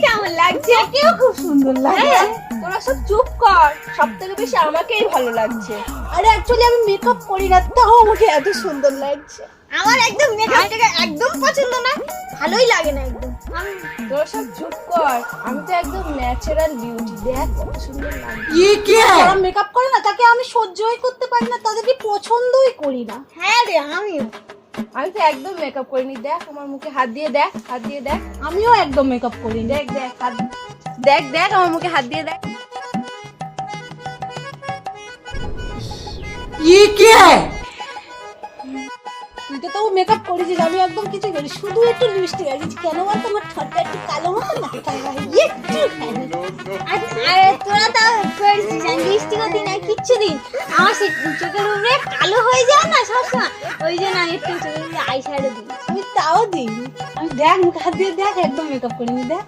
কেমন লাগছে? কেউ খুব সুন্দর লাগছে। তোরা সব চুপ কর, সব থেকে বেশি আমাকেই ভালো লাগছে। আরে অ্যাকচুয়ালি আমি মেকআপ করি না, তাও আমাকে এত সুন্দর লাগছে। আমার একদম মেকআপটাকে একদম পছন্দ না, ভালোই লাগে না একদম। তোরা সব চুপ কর, আমি তো একদম ন্যাচারাল বিউটি, দেখ কত সুন্দর লাগছে। যারা মেকআপ করে না তাকে আমি সহ্যই করতে পারি না, তাদেরকে পছন্দই করি না। হ্যাঁ রে, আমি তো একদম মেকআপ করিনি, দেখ আমার মুখে হাত দিয়ে দেখ, হাত দিয়ে দেখ। আমিও একদম মেকআপ করি না। দেখ দেখ হাত, দেখ দেখ আমার মুখে হাত দিয়ে দেখ। তুই তো তাও মেকআপ করেছিস, আমি একদম কিছু করি, শুধু একটু লিপস্টিক লাগিয়েছি। কেন বলতো আমার ঠোঁটটা একটু কালো মতো না, আরে তোরা তাও করেছিস, আমি লিপস্টিকও দিই না, কিচ্ছু দিন। আমার সে চোখের উপরে কালো হয়ে যায় না সবসময়, ওই জন্য আমি একটু চোখের উপরে আই শ্যাডো দিই। আমি তাও দিই। আমি দেখ মুখে হাত দিয়ে দেখ, একদম মেকআপ করিনি। দেখ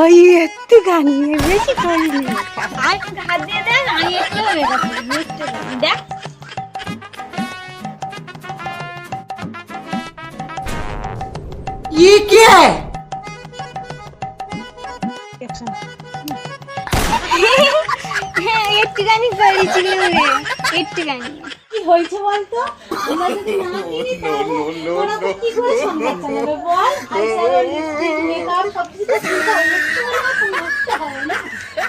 ওই একটু গানি বেশি করিনি। আর হাত দিয়ে দেখ, আমি একটু মেকআপ করি, একটু দেখ। হ্যাঁ একটুখানি করেছিল রে, একটুখানি। কি হয়েছে বলতো? আমরা যদি না কিনি তাহলে ওরা তো কি করে সংসার চালাবে বল? আইশ্যাডো, লিপস্টিক, মেকআপ সবকিছু তো কিনতে হবে, একটু করে তো নষ্ট হয় না।